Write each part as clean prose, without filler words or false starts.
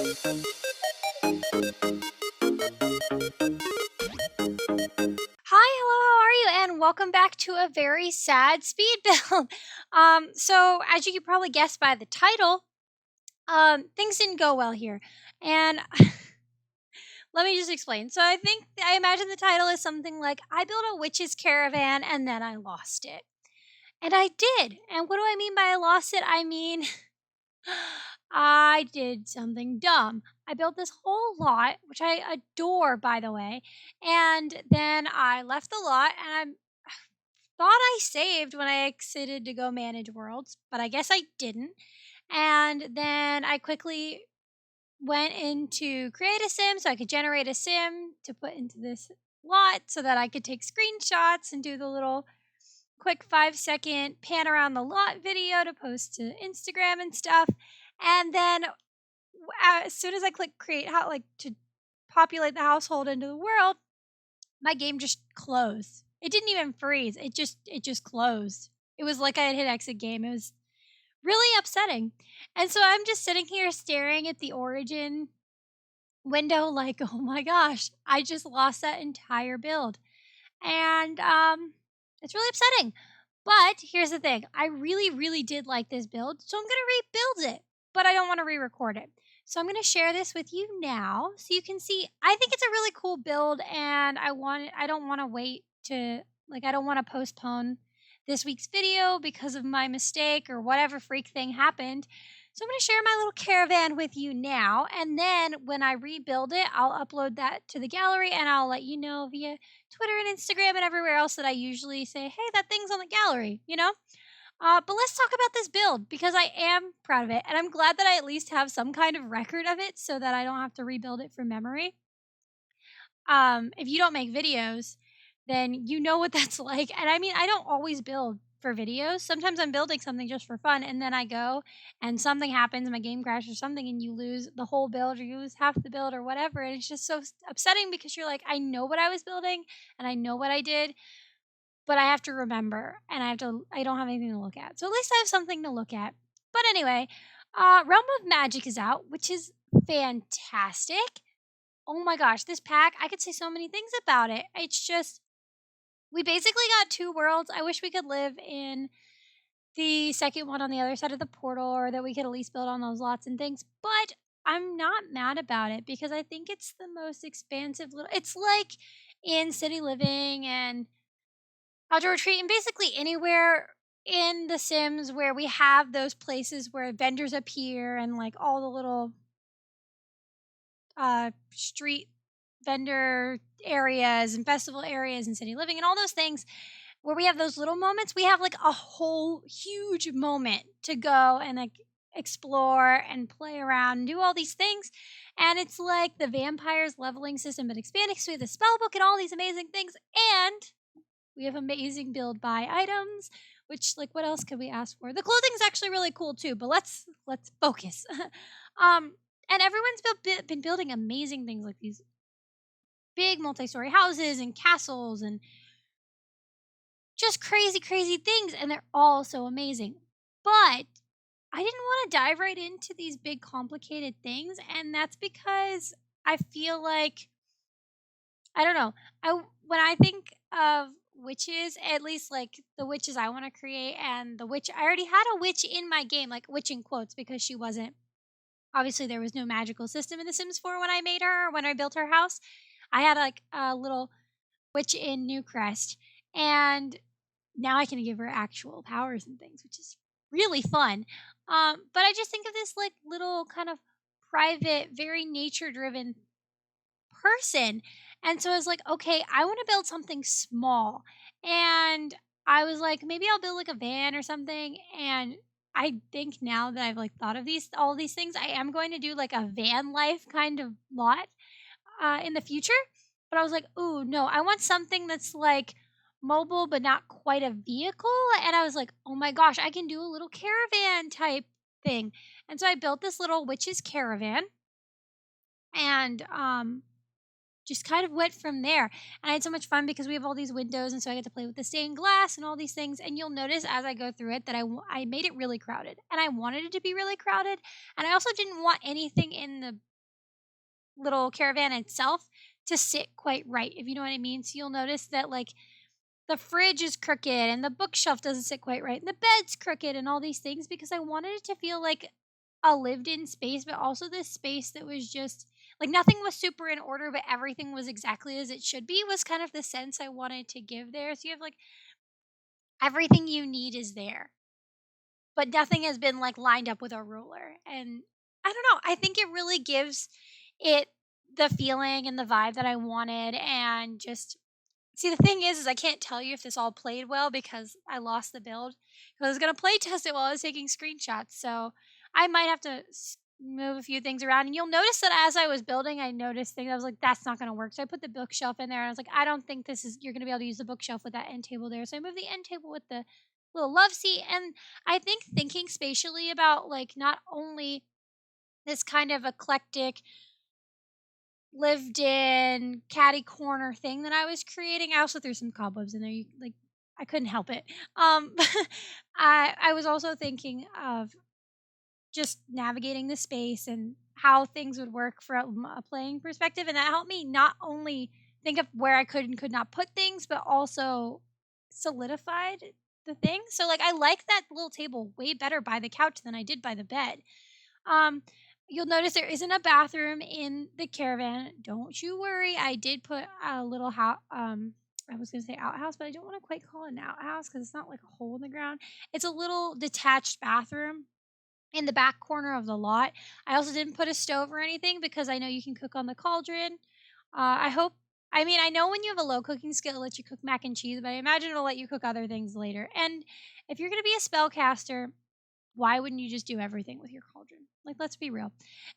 Hi, hello, how are you? And welcome back to a very sad speed build. So as you can probably guess by the title, things didn't go well here. And let me just explain. So I imagine the title is something like I built a witch's caravan and then I lost it. And I did. And what do I mean by I lost it? I mean I did something dumb. I built this whole lot, which I adore, by the way, and then I left the lot and I thought I saved when I exited to go manage worlds, but I guess I didn't. And then I quickly went into create a sim so I could generate a sim to put into this lot so that I could take screenshots and do the little quick 5-second pan around the lot video to post to Instagram and stuff. And then as soon as I click create how like to populate the household into the world, my game just closed. It didn't even freeze. It just closed. It was like I had hit exit game. It was really upsetting. And so I'm just sitting here staring at the origin window like, "Oh my gosh, I just lost that entire build." And it's really upsetting. But here's the thing. I really really did like this build, so I'm going to rebuild it, but I don't want to re-record it. So I'm going to share this with you now so you can see. I think it's a really cool build and I don't want to wait to I don't want to postpone this week's video because of my mistake or whatever freak thing happened. So I'm going to share my little caravan with you now, and then when I rebuild it, I'll upload that to the gallery and I'll let you know via Twitter and Instagram and everywhere else that I usually say, "Hey, that thing's on the gallery," you know? But let's talk about this build because I am proud of it, and I'm glad that I at least have some kind of record of it so that I don't have to rebuild it from memory. If you don't make videos, then you know what that's like. And I mean, I don't always build for videos. Sometimes I'm building something just for fun, and then I go and something happens, my game crashes or something, and you lose the whole build or you lose half the build or whatever. And it's just so upsetting because you're like, I know what I was building and I know what I did, but I have to remember and I don't have anything to look at. So at least I have something to look at. But anyway, Realm of Magic is out, which is fantastic. Oh my gosh, this pack, I could say so many things about it. It's just we basically got two worlds. I wish we could live in the second one on the other side of the portal or that we could at least build on those lots and things. But I'm not mad about it because I think it's the most expansive little it's like in city living and outdoor retreat and basically anywhere in the Sims where we have those places where vendors appear and like all the little street vendor areas and festival areas and city living and all those things where we have those little moments, we have like a whole huge moment to go and like explore and play around and do all these things. And it's like the vampires leveling system but expanding. So we have the spell book and all these amazing things. And we have amazing build buy items, which like what else could we ask for? The clothing's actually really cool too, but let's focus. um and everyone's been building amazing things like these big multi-story houses and castles and just crazy, crazy things, and they're all so amazing. But I didn't want to dive right into these big, complicated things, and that's because I feel like I don't know. When I think of witches, at least like the witches I want to create, and the witch I already had a witch in my game, like witch in quotes, because she wasn't. Obviously, there was no magical system in The Sims 4 when I made her, when I built her house. I had like a little witch in Newcrest, and now I can give her actual powers and things, which is really fun. But I just think of this like little kind of private, very nature driven person. And so I was like, okay, I want to build something small. And I was like, maybe I'll build like a van or something. And I think now that I've like thought of all these things, I am going to do like a van life kind of lot in the future. But I was like, ooh, no, I want something that's like mobile but not quite a vehicle. And I was like, oh my gosh, I can do a little caravan type thing. And so I built this little witch's caravan and just kind of went from there. And I had so much fun because we have all these windows, and so I get to play with the stained glass and all these things. And you'll notice as I go through it that I made it really crowded, and I wanted it to be really crowded. And I also didn't want anything in the little caravan itself to sit quite right, if you know what I mean. So you'll notice that like the fridge is crooked and the bookshelf doesn't sit quite right and the bed's crooked and all these things because I wanted it to feel like a lived in space, but also this space that was just like nothing was super in order, but everything was exactly as it should be, was kind of the sense I wanted to give there. So you have like everything you need is there, but nothing has been like lined up with a ruler. And I don't know, I think it really gives it the feeling and the vibe that I wanted. And just see, the thing is I can't tell you if this all played well because I lost the build. 'Cause I was gonna play test it while I was taking screenshots, so I might have to move a few things around. And you'll notice that as I was building, I noticed things. I was like, "That's not gonna work." So I put the bookshelf in there, and I was like, "I don't think this is you're gonna be able to use the bookshelf with that end table there." So I moved the end table with the little love seat. And I think thinking spatially about like not only this kind of eclectic lived in catty corner thing that I was creating. I also threw some cobwebs in there. Like I couldn't help it. Um I was also thinking of just navigating the space and how things would work from a playing perspective, and that helped me not only think of where I could and could not put things, but also solidified the thing. So like I like that little table way better by the couch than I did by the bed. Um, you'll notice there isn't a bathroom in the caravan. Don't you worry. I did put a little house. I was gonna say outhouse, but I don't want to quite call it an outhouse because it's not like a hole in the ground. It's a little detached bathroom in the back corner of the lot. I also didn't put a stove or anything because I know you can cook on the cauldron. I hope. I mean, I know when you have a low cooking skill, it lets you cook mac and cheese, but I imagine it'll let you cook other things later. And if you're going to be a spellcaster, why wouldn't you just do everything with your cauldron? Like, let's be real.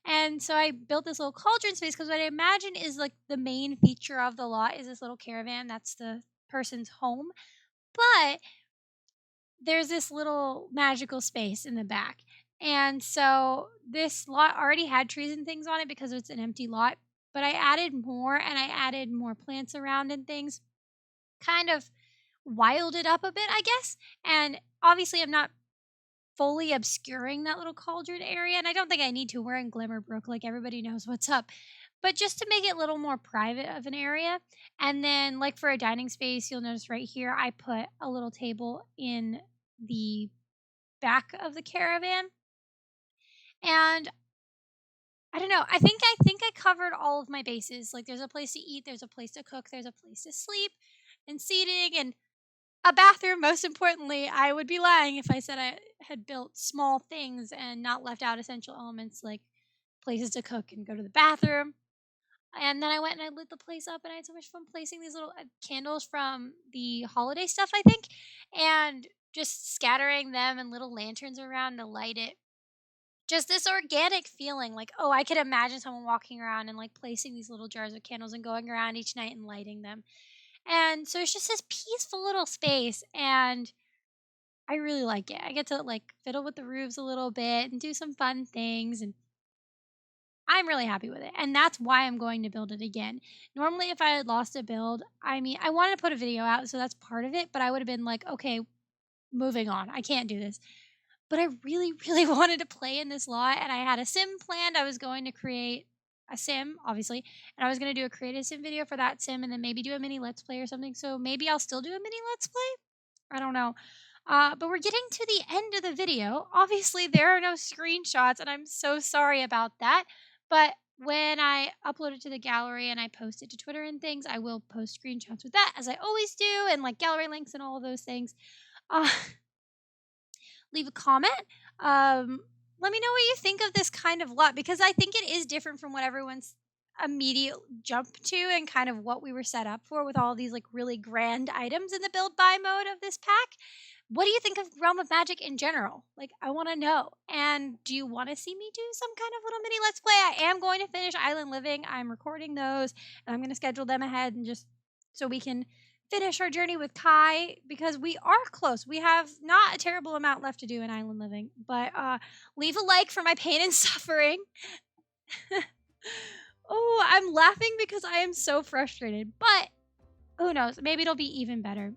And so I built this little cauldron space because what I imagine is like the main feature of the lot is this little caravan. That's the person's home. But there's this little magical space in the back. And so this lot already had trees and things on it because it's an empty lot. But I added more and I added more plants around and things, kind of wild it up a bit, I guess. And obviously, I'm not fully obscuring that little cauldron area. And I don't think I need to. We're in Glimmerbrook, like everybody knows what's up. But just to make it a little more private of an area. And then, like for a dining space, you'll notice right here, I put a little table in the back of the caravan. And I don't know. I think I covered all of my bases. Like there's a place to eat, there's a place to cook, there's a place to sleep, and seating and a bathroom. Most importantly, I would be lying if I said I had built small things and not left out essential elements like places to cook and go to the bathroom. And then I went and I lit the place up, and I had so much fun placing these little candles from the holiday stuff, I think, and just scattering them and little lanterns around to light it. Just this organic feeling like, oh, I could imagine someone walking around and like placing these little jars of candles and going around each night and lighting them. And so it's just this peaceful little space, and I really like it. I get to like fiddle with the roofs a little bit and do some fun things, and I'm really happy with it. And that's why I'm going to build it again. Normally if I had lost a build, I mean, I wanted to put a video out, so that's part of it, but I would have been like, okay, moving on. I can't do this. But I really, really wanted to play in this lot, and I had a sim planned. I was going to create a sim, obviously, and I was going to do a creative sim video for that sim and then maybe do a mini let's play or something. So maybe I'll still do a mini let's play. I don't know. But we're getting to the end of the video. Obviously, there are no screenshots, and I'm so sorry about that. But when I upload it to the gallery and I post it to Twitter and things, I will post screenshots with that, as I always do, and like gallery links and all of those things. Uh, leave a comment. Let me know what you think of this kind of lot because I think it is different from what everyone's immediate jump to and kind of what we were set up for with all these like really grand items in the build buy mode of this pack. What do you think of Realm of Magic in general? Like, I want to know. And do you want to see me do some kind of little mini let's play? I am going to finish Island Living. I'm recording those and I'm going to schedule them ahead and just so we can finish our journey with Kai because we are close. We have not a terrible amount left to do in Island Living, but leave a like for my pain and suffering. Oh, I'm laughing because I am so frustrated, but who knows? Maybe it'll be even better.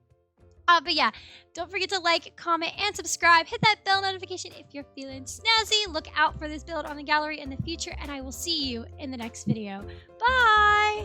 But yeah, don't forget to like, comment, and subscribe. Hit that bell notification if you're feeling snazzy. Look out for this build on the gallery in the future, and I will see you in the next video. Bye!